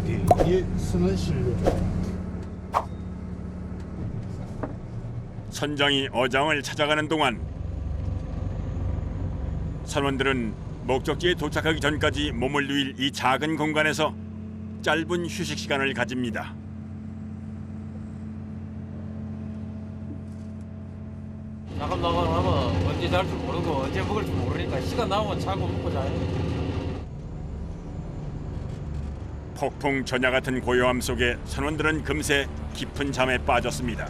돼. 이게 선을 실려줘. 선장이 어장을 찾아가는 동안 선원들은 목적지에 도착하기 전까지 몸을 누일 이 작은 공간에서 짧은 휴식 시간을 가집니다. 잠깐 나가면 언제 잘 줄 모르고 언제 먹을 줄 모르니까 시간 나오면 자고 먹고 자요. 폭풍 전야 같은 고요함 속에 선원들은 금세 깊은 잠에 빠졌습니다.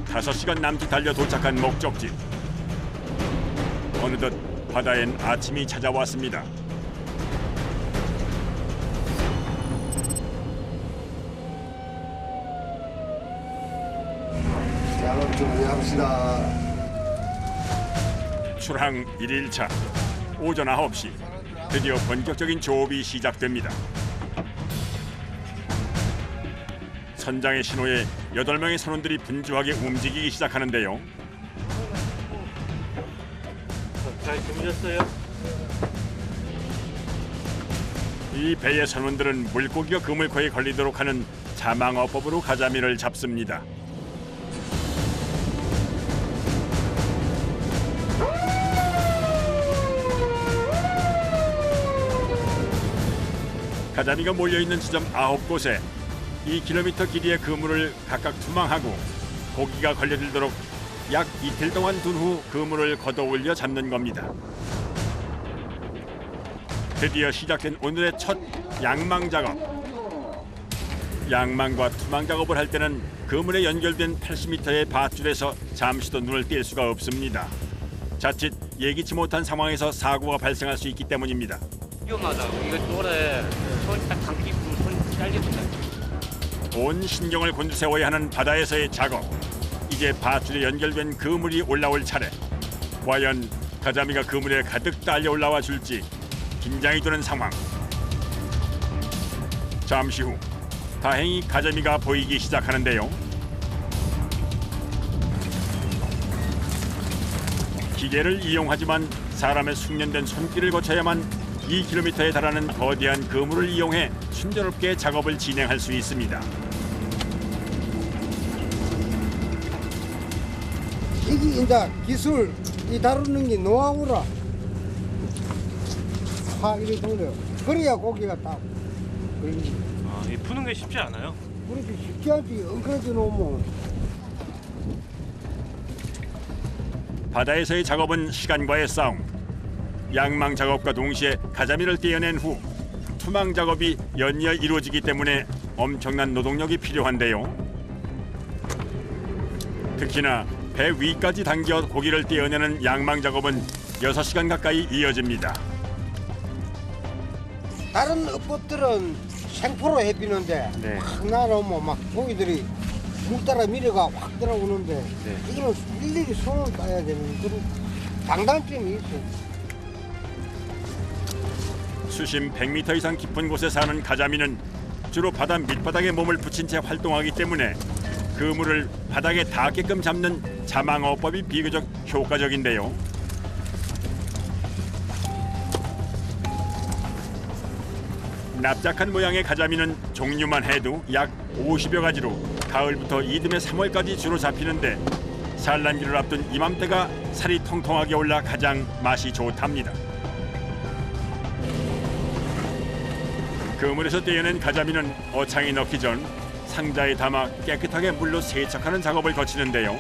5시간 남짓 달려 도착한 목적지. 어느덧 바다엔 아침이 찾아왔습니다. 작업 준비합시다. 출항 1일차 오전 9시 드디어 본격적인 조업이 시작됩니다. 선장의 신호에 8명의 선원들이 분주하게 움직이기 시작하는데요. 잘 주무셨어요? 이 배의 선원들은 물고기가 그물코에 걸리도록 하는 자망어법으로 가자미를 잡습니다. 가자미가 몰려있는 지점 9곳에 2km 길이의 그물을 각각 투망하고 고기가 걸려들도록 약 이틀 동안 둔 후 그물을 걷어올려 잡는 겁니다. 드디어 시작된 오늘의 첫 양망 작업. 양망과 투망 작업을 할 때는 그물에 연결된 80m의 밧줄에서 잠시도 눈을 뗄 수가 없습니다. 자칫 예기치 못한 상황에서 사고가 발생할 수 있기 때문입니다. 위험하다고. 이거 노래 손 딱 감기고 손 잘리면 온 신경을 곤두세워야 하는 바다에서의 작업. 이제 밧줄에 연결된 그물이 올라올 차례. 과연 가자미가 그물에 가득 딸려 올라와 줄지 긴장이 되는 상황. 잠시 후 다행히 가자미가 보이기 시작하는데요. 기계를 이용하지만 사람의 숙련된 손길을 거쳐야만 2km에 달하는 거대한 그물을 이용해 순조롭게 작업을 진행할 수 있습니다. 이게 이제 기술 이 다루는 게 노하우라. 이렇게 돌려. 그래야 고기가 딱. 이 푸는 게 쉽지 않아요? 그렇게 쉽게 하지. 엉클어져 놓으면. 바다에서의 작업은 시간과의 싸움. 양망 작업과 동시에 가자미를 떼어낸 후 투망 작업이 연이어 이루어지기 때문에 엄청난 노동력이 필요한데요. 특히나 배 위까지 당겨 고기를 떼어내는 양망 작업은 6시간 가까이 이어집니다. 다른 업법들은 생포로 해비는데 네. 확 날아오면 막 고기들이 물 따라 밀어가 확 들어오는데 네. 이거는 일일이 손을 따야 되는 그런 장단점이 있어. 수심 100m 이상 깊은 곳에 사는 가자미는 주로 바다 밑바닥에 몸을 붙인 채 활동하기 때문에 그물을 바닥에 닿게끔 잡는 자망어법이 비교적 효과적인데요. 납작한 모양의 가자미는 종류만 해도 약 50여 가지로 가을부터 이듬해 3월까지 주로 잡히는데 산란기를 앞둔 이맘때가 살이 통통하게 올라 가장 맛이 좋답니다. 그물에서 떼어낸 가자미는 어창에 넣기 전 상자에 담아 깨끗하게 물로 세척하는 작업을 거치는데요.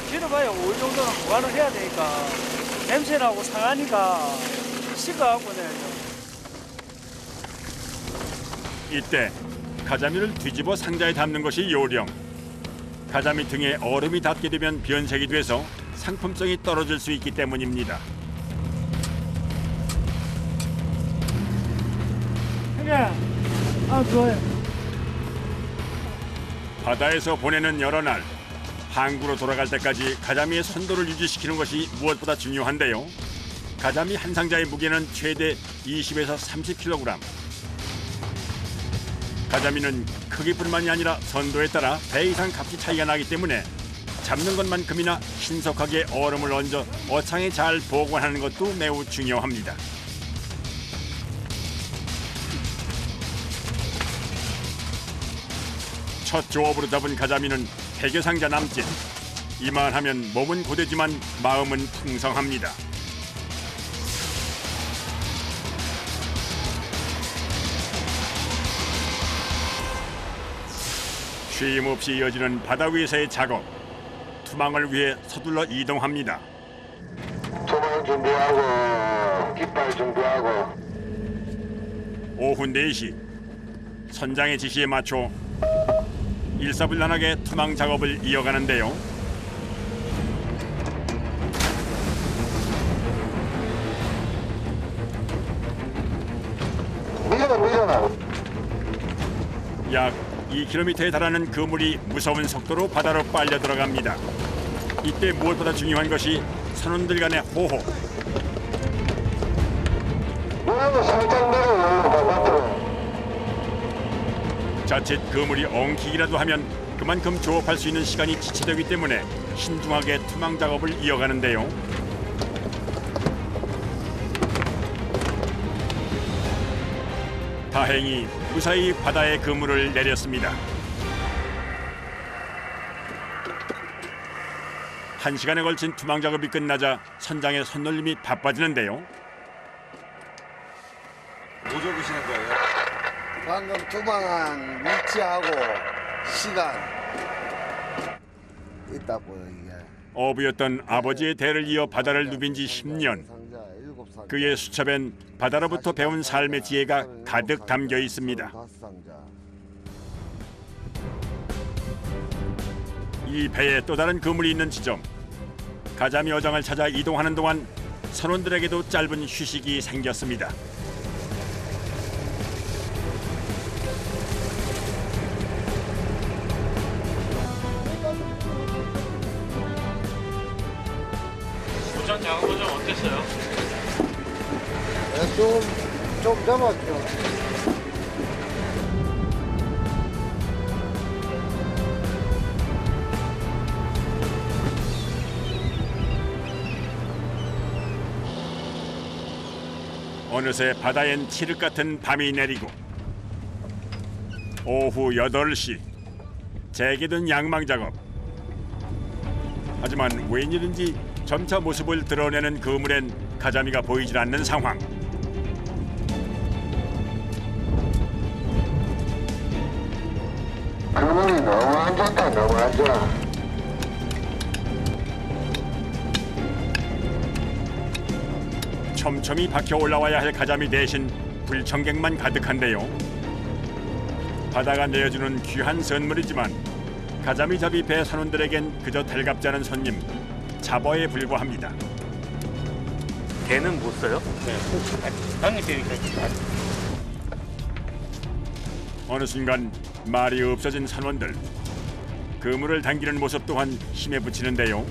길어봐야 5일 정도는 보관을 해야 되니까 냄새나고 상하니까 식어갖고는. 이때 가자미를 뒤집어 상자에 담는 것이 요령. 가자미 등에 얼음이 닿게 되면 변색이 돼서 상품성이 떨어질 수 있기 때문입니다. 그래, 좋아요. 바다에서 보내는 여러 날 항구로 돌아갈 때까지 가자미의 선도를 유지시키는 것이 무엇보다 중요한데요. 가자미 한 상자의 무게는 최대 20에서 30kg. 가자미는 크기뿐만이 아니라 선도에 따라 배 이상 값이 차이가 나기 때문에 잡는 것만큼이나 신속하게 얼음을 얹어 어창에 잘 보관하는 것도 매우 중요합니다. 첫 조업으로 잡은 가자미는 100여 상자 남짓. 이만하면 몸은 고되지만 마음은 풍성합니다. 쉼 없이 이어지는 바다 위에서의 작업. 투망을 위해 서둘러 이동합니다. 투망 준비하고 깃발 준비하고. 오후 4시 선장의 지시에 맞춰 일사불란하게 투망 작업을 이어가는데요. 밀어라. 약 2km에 달하는 그물이 무서운 속도로 바다로 빨려 들어갑니다. 이때 무엇보다 중요한 것이 선원들 간의 호호. 밀어 살짝 밀어. 바깥으로. 자칫 그물이 엉키기라도 하면 그만큼 조업할 수 있는 시간이 지체되기 때문에 신중하게 투망 작업을 이어가는데요. 다행히 무사히 바다에 그물을 내렸습니다. 1시간에 걸친 투망 작업이 끝나자 선장의 손놀림이 바빠지는데요. 뭐 적으시는 거예요? 방금 투망한 위치하고 시간 있다고요 이게. 어부였던 아버지의 대를 이어 바다를 누빈 지 10년. 그의 수첩엔 바다로부터 배운 삶의 지혜가 가득 담겨 있습니다. 이 배에 또 다른 그물이 있는 지점. 가자미 어장을 찾아 이동하는 동안 선원들에게도 짧은 휴식이 생겼습니다. 도전 작업 도전 어땠어요? 좀 잡았죠. 어느새 바다엔 칠흑 같은 밤이 내리고 오후 8시 재개된 양망 작업. 하지만 웬일인지 점차 모습을 드러내는 그물엔 가자미가 보이질 않는 상황. 그물이 너무 안 좋다. 너무 안 좋아. 촘촘히 박혀 올라와야 할 가자미 대신 불청객만 가득한데요. 바다가 내어주는 귀한 선물이지만 가자미 잡이 배 선원들에겐 그저 달갑지 않은 손님, 잡어에 불과합니다. 개는 못 써요? 어느 순간 말이 없어진 선원들. 그물을 당기는 모습 또한 힘에 부치는데요.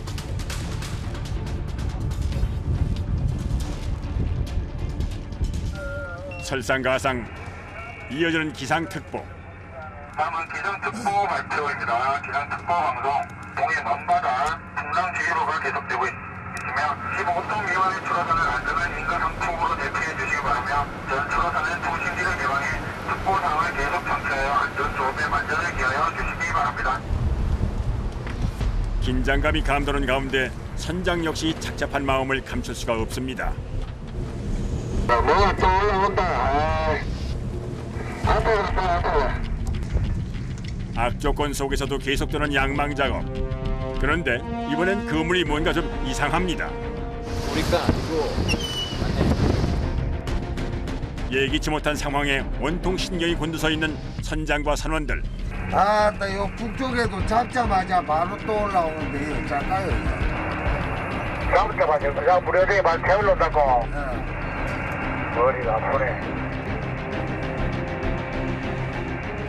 설상가상 이어지는 기상특보. 다음은 기상특보 발표입니다. 기상특보 방송 동해 먼바다 풍랑주의보가 계속되고 있으며 15톤 미만의 추라선은 안전한 인가상품으로 대피해 주시기 바라며 전 추라선은 통신기를 개방해 특보사항을 계속 청취하여 안전조업에 만전을 기하여 주시기 바랍니다. 긴장감이 감도는 가운데 선장 역시 착잡한 마음을 감출 수가 없습니다. 뭐가 또 올라온다. 앞에 갔다. 악조건 속에서도 계속되는 양망 작업. 그런데 이번엔 그물이 뭔가 좀 이상합니다. 우리가 아니고 예기치 못한 상황에 온통 신경이 곤두서 있는 선장과 선원들. 아따 요 북쪽에도 잡자마자 바로 또 올라오는데 작가요. 잡자마자 그냥 무료되게 말 태울런다고. 머리가 아프네.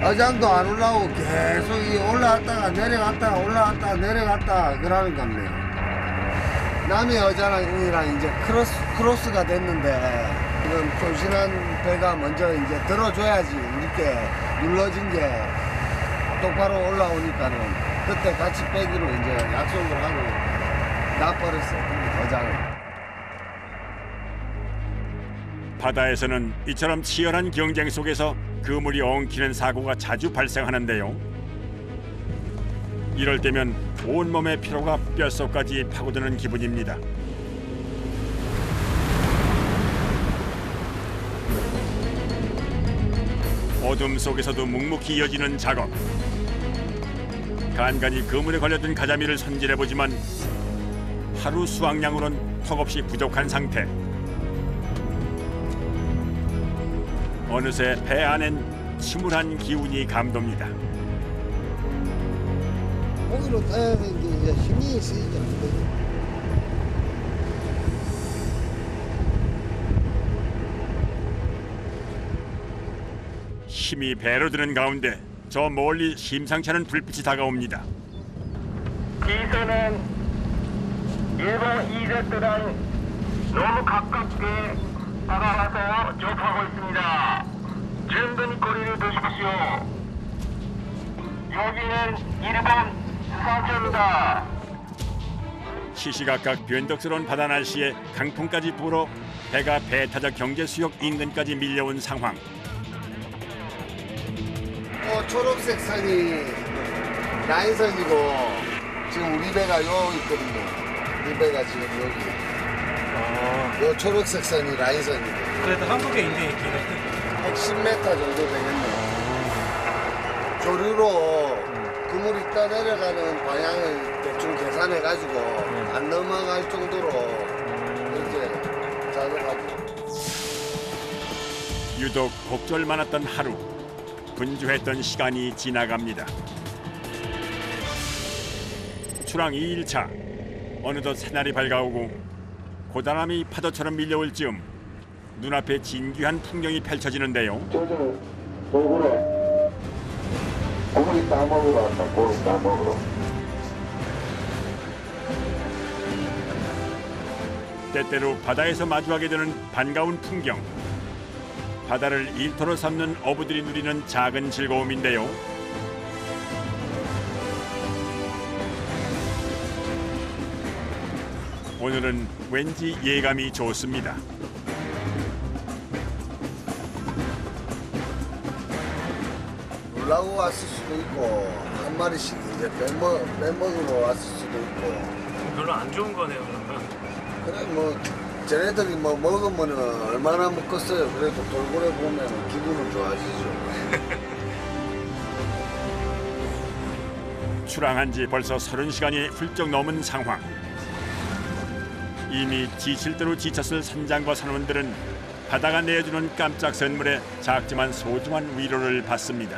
어장도 안 올라오고 계속 이 올라왔다가 내려갔다가 올라왔다가 내려갔다 그러는 겁니다. 남의 어장이랑 이제 크로스가 됐는데 지금 손신한 배가 먼저 이제 들어줘야지 이렇게 눌러진 게 똑바로 올라오니까는 그때 같이 빼기로 이제 약속을 하고 놔버렸어요. 도장을. 바다에서는 이처럼 치열한 경쟁 속에서 그물이 엉키는 사고가 자주 발생하는데요. 이럴 때면 온몸의 피로가 뼛속까지 파고드는 기분입니다. 어둠 속에서도 묵묵히 이어지는 작업. 간간히 그물에 걸려든 가자미를 손질해보지만 하루 수확량으론 턱없이 부족한 상태. 어느새 배 안엔 침울한 기운이 감돕니다. 고기로 따야 되는 게 이제 힘이 쓰이죠. 힘이 배로 드는 가운데 저 멀리 심상치 않은 불빛이 다가옵니다. 기세는 일본 2세트랑 너무 가깝게 다가와서 접하고 있습니다. 준비히 거리를 두십시오. 여기는 일본 수산체입니다. 시시각각 변덕스러운 바다 날씨에 강풍까지 불어 배가 배타적 경제수역 인근까지 밀려온 상황. 초록색 선이 라인선이고 지금 우리 배가 요 있거든요. 우리 배가 지금 여기. 요 초록색 선이 라인선이고. 그래도 한국에 있는 길은 110m 정도 되겠네요. 조류로 그물이 떠내려가는 방향을 대충 계산해가지고 안 넘어갈 정도로 이렇게 작업하죠. 유독 곡절 많았던 하루. 분주했던 시간이 지나갑니다. 출항 2일차. 어느덧 새날이 밝아오고 고단함이 파도처럼 밀려올 즈음 눈앞에 진귀한 풍경이 펼쳐지는데요. 저는 도구로 고기 따먹으러 왔다. 고기 따먹으러. 때때로 바다에서 마주하게 되는 반가운 풍경. 바다를 일터로 삼는 어부들이 누리는 작은 즐거움인데요. 오늘은 왠지 예감이 좋습니다. 놀라고 왔을 수도 있고 한 마리씩 이제 빼먹으러 왔을 수도 있고. 별로 안 좋은 거네요, 그러면. 그래 뭐 쟤네들이 뭐 먹으면 얼마나 먹겠어요. 그래도 돌고래 보면 기분은 좋아지죠. 출항한 지 벌써 30시간이 훌쩍 넘은 상황. 이미 지칠 대로 지쳤을 선장과 선원들은 바다가 내주는 깜짝 선물에 작지만 소중한 위로를 받습니다.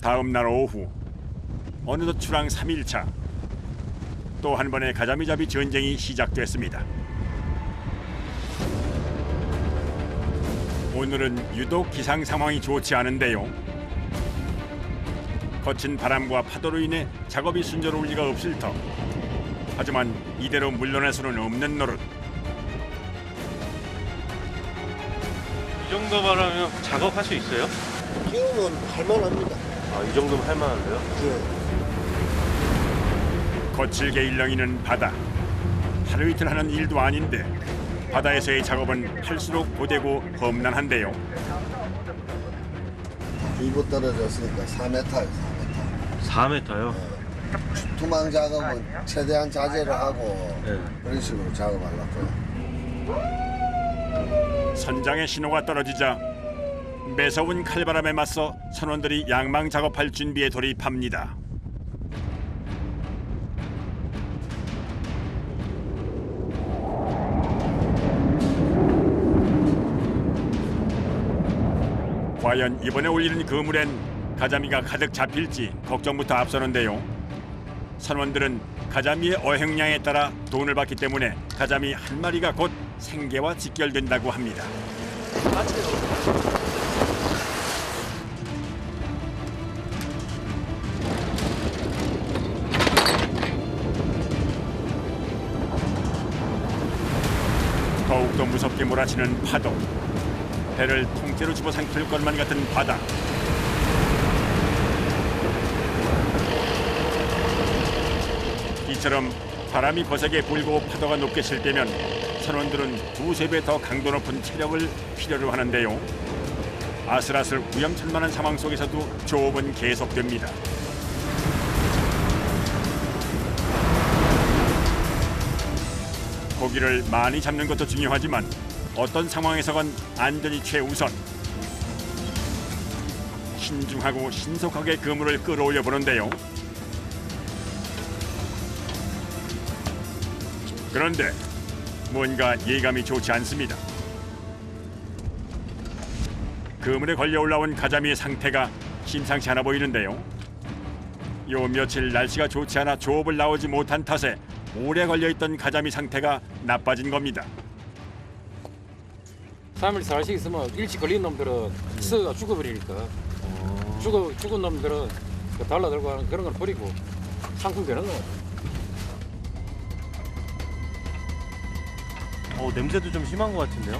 다음 날 오후 어느덧 출항 3일차. 또 한 번의 가자미잡이 전쟁이 시작됐습니다. 오늘은 유독 기상 상황이 좋지 않은데요. 거친 바람과 파도로 인해 작업이 순조로울 리가 없을 터. 하지만 이대로 물러날 수는 없는 노릇. 이 정도 바라면 작업할 수 있어요? 기운은 할만합니다. 아, 이 정도면 할만한데요? 예. 거칠게 일렁이는 바다. 하루 이틀 하는 일도 아닌데 바다에서의 작업은 할수록 고되고 험난한데요. 일부 떨어졌으니까 4m예요. 4m요? 투망 작업은 최대한 자제를 하고 네. 그런 식으로 작업하려고요. 선장의 신호가 떨어지자 매서운 칼바람에 맞서 선원들이 양망 작업할 준비에 돌입합니다. 과연 이번에 올리는 그물엔 가자미가 가득 잡힐지 걱정부터 앞서는데요. 선원들은 가자미의 어획량에 따라 돈을 받기 때문에 가자미 한 마리가 곧 생계와 직결된다고 합니다. 무섭게 몰아치는 파도. 배를 통째로 집어삼킬 것만 같은 바다. 이처럼 바람이 거세게 불고 파도가 높게 칠 때면 선원들은 두세 배 더 강도 높은 체력을 필요로 하는데요. 아슬아슬 위험천만한 상황 속에서도 조업은 계속됩니다. 고기를 많이 잡는 것도 중요하지만 어떤 상황에서건 안전이 최우선. 신중하고 신속하게 그물을 끌어올려 보는데요. 그런데 뭔가 예감이 좋지 않습니다. 그물에 걸려 올라온 가자미의 상태가 심상치 않아 보이는데요. 요 며칠 날씨가 좋지 않아 조업을 나오지 못한 탓에 오래 걸려있던 가자미 상태가 나빠진 겁니다. 3일 4일씩 있으면 일찍 걸린 놈들은 치서가 죽어버리니까 죽은 놈들은 그 달라들고 하는 그런 걸 버리고 상품 되는 거. 냄새도 좀 심한 것 같은데요?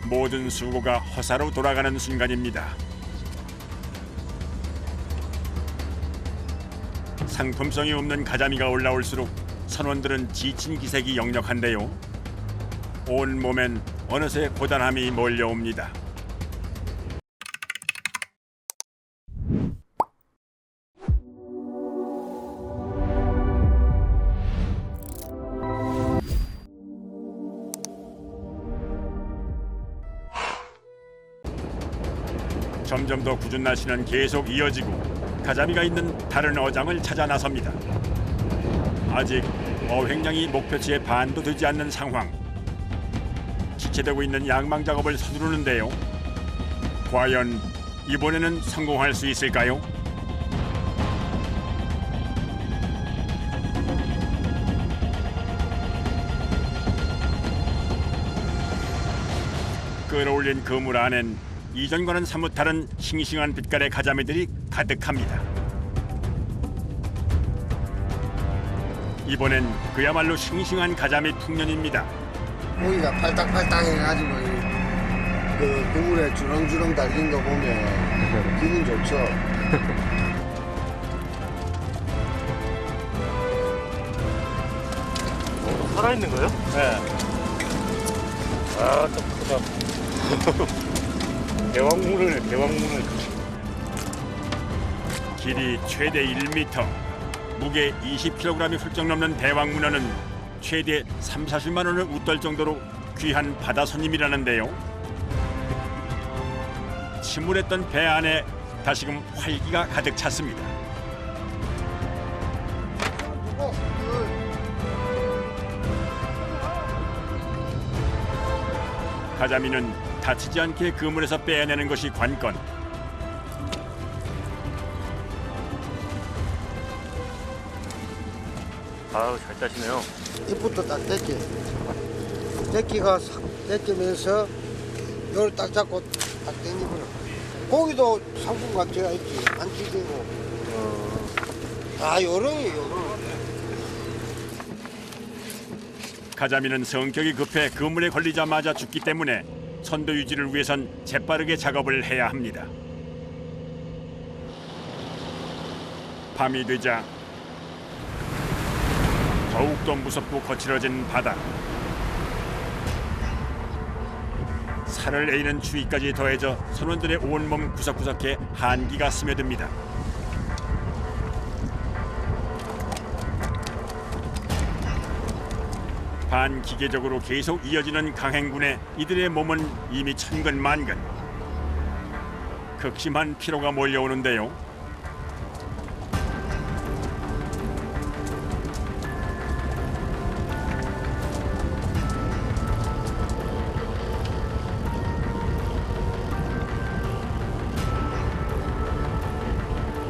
모든 수고가 허사로 돌아가는 순간입니다. 상품성이 없는 가자미가 올라올수록 선원들은 지친 기색이 역력한데요. 온 몸엔 어느새 고단함이 몰려옵니다. 점점 더 궂은 날씨는 계속 이어지고 가자미가 있는 다른 어장을 찾아 나섭니다. 아직 어획량이 목표치의 반도 되지 않는 상황. 지체되고 있는 양망 작업을 서두르는데요. 과연 이번에는 성공할 수 있을까요? 끌어올린 그물 안엔 이전과는 사뭇 다른 싱싱한 빛깔의 가자미들이 가득합니다. 이번엔 그야말로 싱싱한 가자미 풍년입니다. 고기가 팔딱팔딱 해가지고 그 그물에 주렁주렁 달린 거 보면 기분 좋죠. 살아있는 거예요? 네. 좀 크다. 대왕문어네, 대왕문어. 길이 최대 1m, 무게 20kg이 훌쩍 넘는 대왕문어는 최대 30-40만 원을 웃돌 정도로 귀한 바다 손님이라는데요. 침울했던 배 안에 다시금 활기가 가득 찼습니다. 가자미는 다치지 않게 그물에서 빼내는 것이 관건. 아우, 잘 따시네요. 입부터 딱 떼기. 떼기가 싹 떼기면서 요를 딱 잡고 딱 땡기버려. 고기도 상품 감체가 있지. 안 찢기고. 요령이에요, 요령. 가자미는 성격이 급해 그물에 걸리자마자 죽기 때문에 선도 유지를 위해선 재빠르게 작업을 해야 합니다. 밤이 되자 더욱더 무섭고 거칠어진 바다. 살을 에이는 추위까지 더해져 선원들의 온몸 구석구석에 한기가 스며듭니다. 반기계적으로 계속 이어지는 강행군에 이들의 몸은 이미 천근만근. 극심한 피로가 몰려오는데요.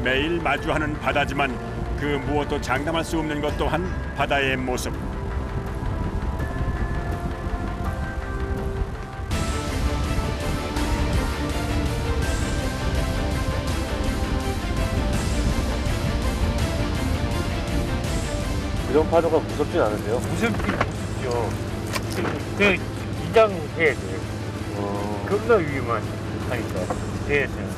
매일 마주하는 바다지만 그 무엇도 장담할 수 없는 것 또한 바다의 모습. 이런 파도가 무섭진 않으세요? 무섭죠. 그 긴장해야 돼. 겁나 위험하니까. 해야 돼.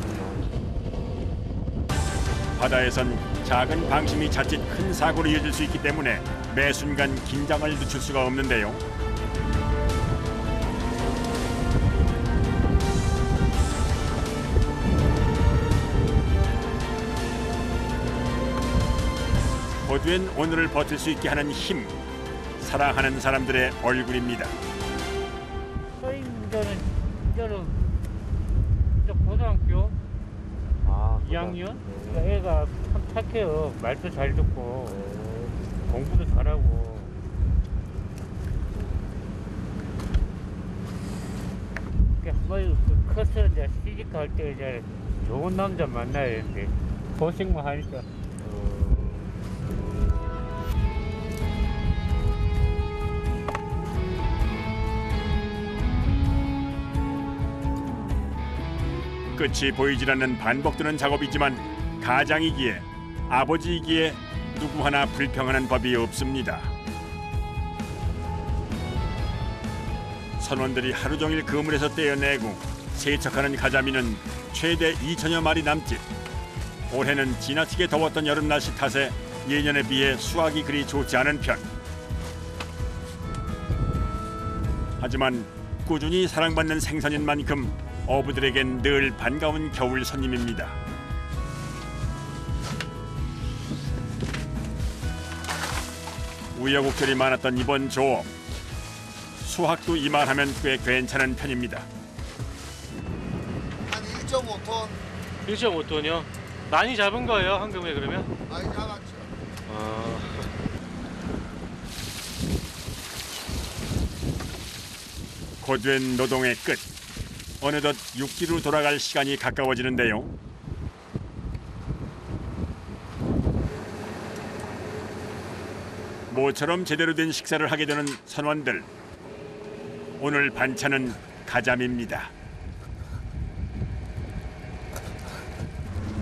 바다에선 작은 방심이 자칫 큰 사고로 이어질 수 있기 때문에 매 순간 긴장을 늦출 수가 없는데요. 고된 오늘을 버틸 수 있게 하는 힘, 사랑하는 사람들의 얼굴입니다. 이제는 고등학교 2학년? 애가 참 착해요. 말도 잘 듣고 공부도 잘하고. 한번 커서 이제 시집갈 때 이제 좋은 남자 만나야 되는데 고생만 하니까. 끝이 보이질 않는 반복되는 작업이지만 가장이기에 아버지이기에 누구 하나 불평하는 법이 없습니다. 선원들이 하루 종일 그물에서 떼어내고 세척하는 가자미는 최대 2천여 마리 남짓. 올해는 지나치게 더웠던 여름 날씨 탓에 예년에 비해 수확이 그리 좋지 않은 편. 하지만 꾸준히 사랑받는 생선인 만큼 어부들에겐 늘 반가운 겨울 손님입니다. 우여곡절이 많았던 이번 조업. 수확도 이만하면 꽤 괜찮은 편입니다. 한 1.5톤 1.5톤이요? 많이 잡은 거예요, 한금에 그러면? 많이 잡았죠. 고된 노동의 끝. 어느덧 육지로 돌아갈 시간이 가까워지는데요. 모처럼 제대로 된 식사를 하게 되는 선원들. 오늘 반찬은 가자미입니다.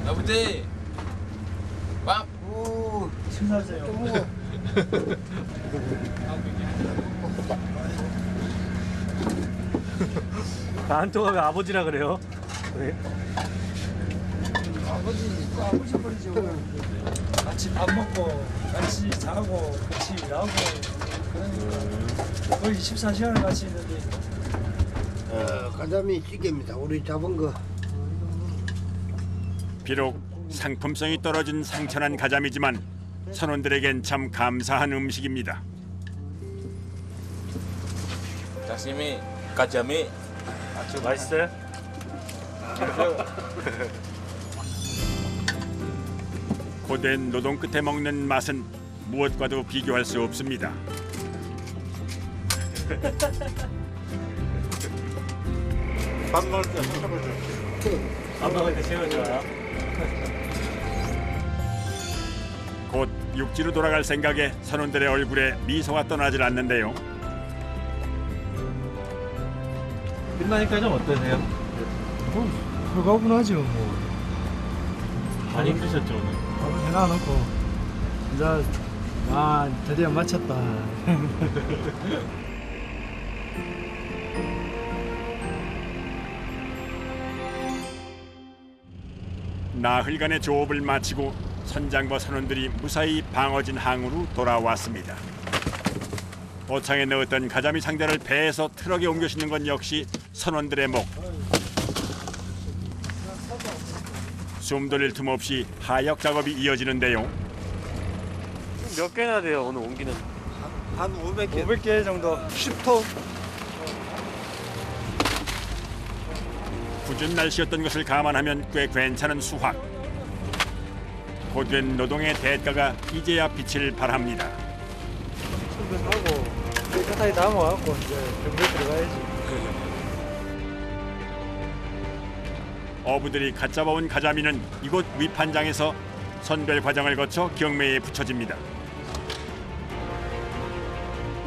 아버지, 밥. 신나세요. 안토가 왜 아버지라 그래요? 아버지 버리죠. 같이 밥 먹고 같이 자고 같이 일하고 그러니까 거의 24시간을 같이 있는데. 가자미 찌개입니다. 우리 잡은 거. 비록 상품성이 떨어진 상처난 가자미지만 선원들에겐 참 감사한 음식입니다. 자시미, 가자미. 맛있어요? 고된 노동 끝에 먹는 맛은 무엇과도 비교할 수 없습니다. 밥 먹을 때 생각을 좀. 밥 먹을 때 제일 좋아요? 곧 육지로 돌아갈 생각에 선원들의 얼굴에 미소가 떠나질 않는데요. 끝나니까 좀 어떠세요? 홀가분하죠 뭐. 많이 힘드셨죠 오늘? 밥을 해놔놓고 이제 드디어 마쳤다. 나흘간의 조업을 마치고 선장과 선원들이 무사히 방어진 항으로 돌아왔습니다. 어창에 넣었던 가자미 상자를 배에서 트럭에 옮겨 싣는 건 역시 선원들의 목. 숨 돌릴 틈 없이 하역 작업이 이어지는데요. 몇 개나 돼요 오늘 옮기는? 한 500개. 500개 정도. 10톤. 궂은 날씨였던 것을 감안하면 꽤 괜찮은 수확. 고된 노동의 대가가 이제야 빛을 발합니다. 충분하고 깨끗하게 담아갖고 이제 정비에 들어가야지. 어부들이 갓 잡아온 가자미는 이곳 위판장에서 선별 과정을 거쳐 경매에 붙여집니다.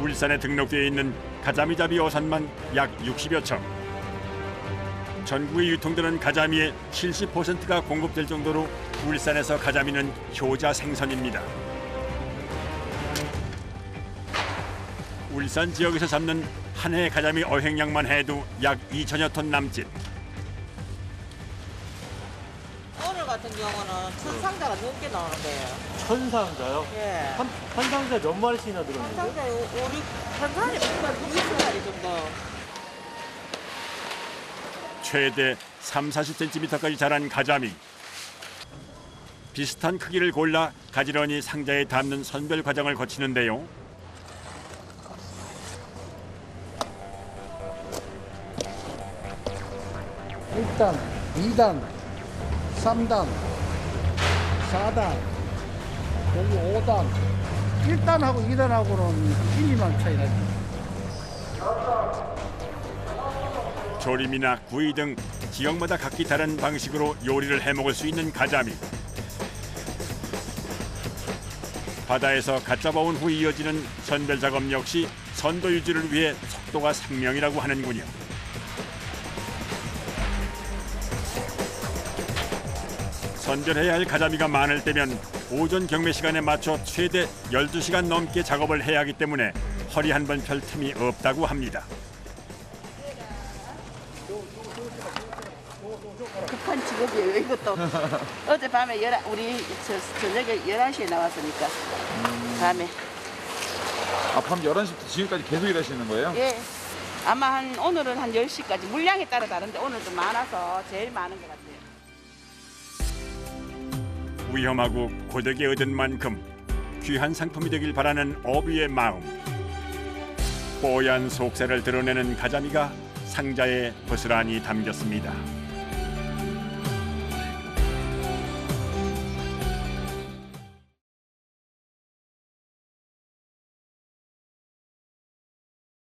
울산에 등록되어 있는 가자미잡이 어선만 약 60여 척. 전국에 유통되는 가자미의 70%가 공급될 정도로 울산에서 가자미는 효자 생선입니다. 울산 지역에서 잡는 한 해 가자미 어획량만 해도 약 2천여 톤 남짓. 오늘 같은 경우는 1000상자가 넘게 나오는 거예요. 1000상자요? 예. 한 상자에 몇 마리씩이나 한 들어있는데? 상자에 한 사람이 20마리 정도. 최대 30-40cm까지 자란 가자미. 비슷한 크기를 골라 가지런히 상자에 담는 선별 과정을 거치는데요. 일단 2단, 3단, 4단, 여기 5단. 1단하고 2단하고는 1~2만 차이 나죠. 조림이나 구이 등 지역마다 각기 다른 방식으로 요리를 해먹을 수 있는 가자미. 바다에서 갓 잡아온 후 이어지는 선별 작업 역시 선도 유지를 위해 속도가 생명이라고 하는군요. 선별해야 할 가자미가 많을 때면 오전 경매 시간에 맞춰 최대 12시간 넘게 작업을 해야 하기 때문에 허리 한 번 펼 틈이 없다고 합니다. 급한 직업이에요, 이것도. 어젯밤에 우리 저녁에 11시에 나왔으니까. 밤에. 아, 밤 11시부터 지금까지 계속 일하시는 거예요? 예. 아마 오늘은 한 10시까지. 물량에 따라 다른데 오늘 좀 많아서 제일 많은 것 같아요. 위험하고 고되게 얻은 만큼 귀한 상품이 되길 바라는 어부의 마음. 뽀얀 속살을 드러내는 가자미가 상자에 고스란히 담겼습니다.